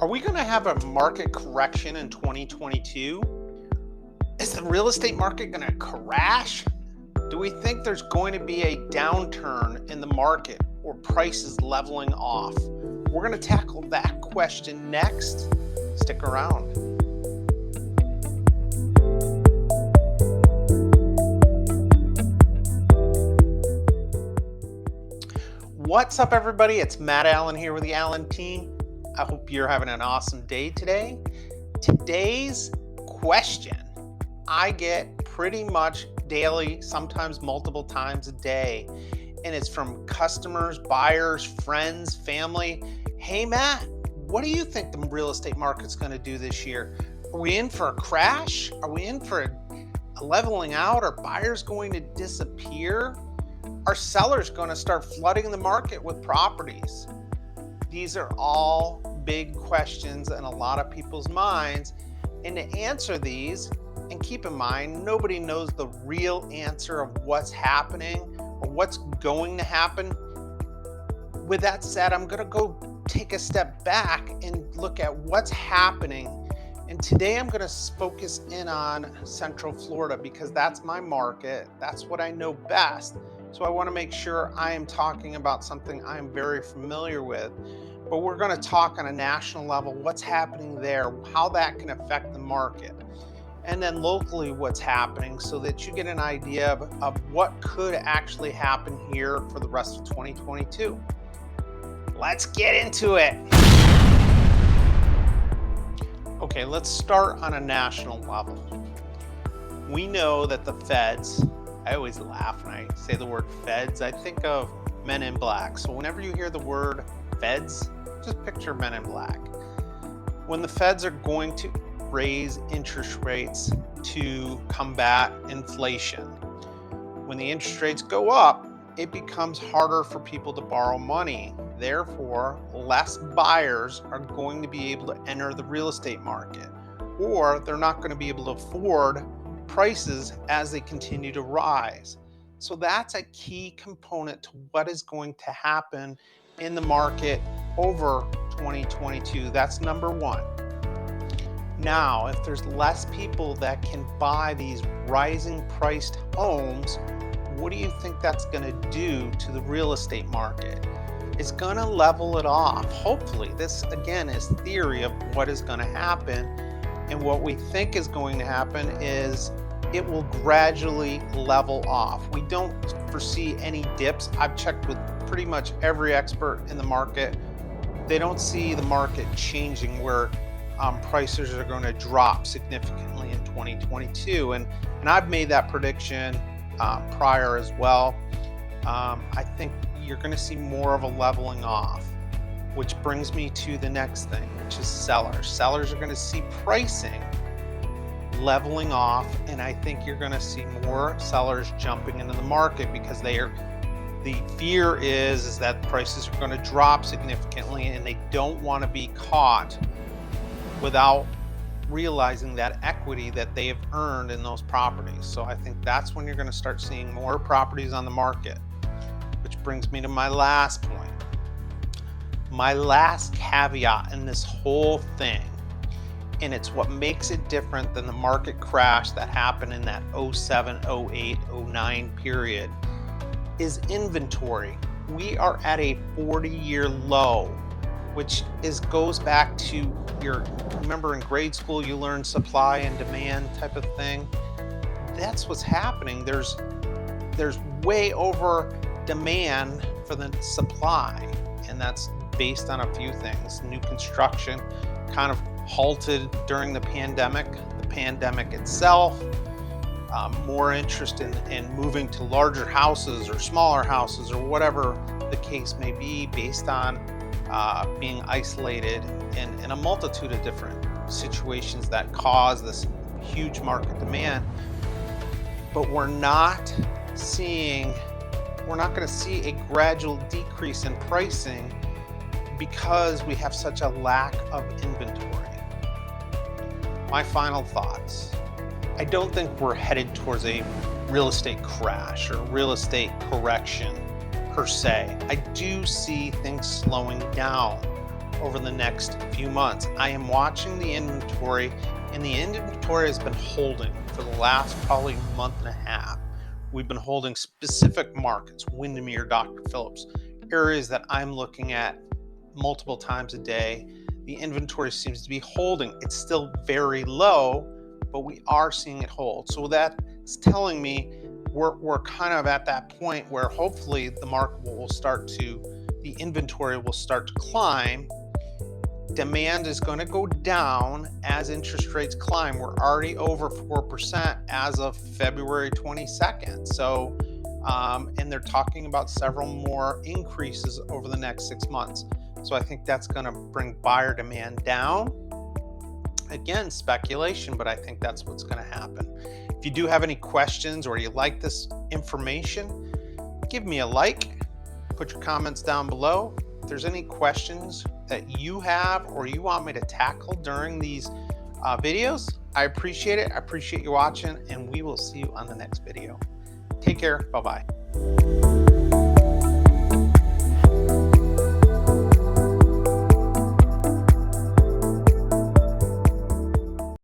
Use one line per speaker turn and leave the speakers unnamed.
Are we going to have a market correction in 2022? Is the real estate market going to crash? Do we think there's going to be a downturn in the market or prices leveling off? We're going to tackle that question next. Stick around. What's up, everybody? It's Matt Allen here with the Allen team. I hope you're having an awesome day today. Today's question I get pretty much daily, sometimes multiple times a day, and it's from customers, buyers, friends, family. Hey, Matt, what do you think the real estate market's going to do this year? Are we in for a crash? Are we in for a leveling out? Are buyers going to disappear? Are sellers going to start flooding the market with properties? These are all big questions in a lot of people's minds. And to answer these, and keep in mind, nobody knows the real answer of what's happening or what's going to happen. With that said, I'm going to go take a step back and look at what's happening. And today I'm going to focus in on Central Florida because that's my market. That's what I know best. So I want to make sure I am talking about something I'm very familiar with. But we're going to talk on a national level, what's happening there, how that can affect the market. And then locally, what's happening so that you get an idea of what could actually happen here for the rest of 2022. Let's get into it. Okay, let's start on a national level. We know that the feds, I always laugh when I say the word feds. I think of Men in Black. So whenever you hear the word feds, just picture Men in Black. When the feds are going to raise interest rates to combat inflation, when the interest rates go up, it becomes harder for people to borrow money. Therefore, less buyers are going to be able to enter the real estate market, or they're not going to be able to afford prices as they continue to rise. So that's a key component to what is going to happen in the market over 2022. That's number one. Now, if there's less people that can buy these rising priced homes, what do you think that's going to do to the real estate market? It's going to level it off. Hopefully, this again is theory of what is going to happen. And what we think is going to happen is it will gradually level off. We don't foresee any dips. I've checked with pretty much every expert in the market. They don't see the market changing where prices are going to drop significantly in 2022. And I've made that prediction prior as well. I think you're going to see more of a leveling off, which brings me to the next thing, which is sellers. Sellers are going to see pricing leveling off, and I think you're going to see more sellers jumping into the market because the fear is that prices are going to drop significantly, and they don't want to be caught without realizing that equity that they have earned in those properties. So I think that's when you're going to start seeing more properties on the market, which brings me to my last point. My last caveat in this whole thing, and it's what makes it different than the market crash that happened in that 07, 08, 09 period, is inventory. We are at a 40-year low, which goes back to remember in grade school you learned supply and demand type of thing. That's what's happening. There's way over demand for the supply, and that's based on a few things. New construction kind of halted during the pandemic itself, more interest in moving to larger houses or smaller houses or whatever the case may be, based on being isolated in a multitude of different situations that cause this huge market demand. But we're not going to see a gradual decrease in pricing because we have such a lack of inventory. My final thoughts. I don't think we're headed towards a real estate crash or real estate correction per se. I do see things slowing down. over the next few months. I am watching the inventory, and the inventory has been holding for the last probably month and a half. We've been holding specific markets, Windermere Dr. Phillips, areas that I'm looking at multiple times a day. The inventory seems to be holding. It's still very low, but we are seeing it hold. So that's telling me we're kind of at that point where hopefully the market the inventory will start to climb. Demand is going to go down as interest rates climb. We're already over 4% as of February 22nd. So, and they're talking about several more increases over the next 6 months. So I think that's going to bring buyer demand down. Again, speculation, but I think that's what's going to happen. If you do have any questions or you like this information, give me a like, put your comments down below. If there's any questions that you have or you want me to tackle during these videos, I appreciate it. I appreciate you watching, and we will see you on the next video. Take care. Bye-bye.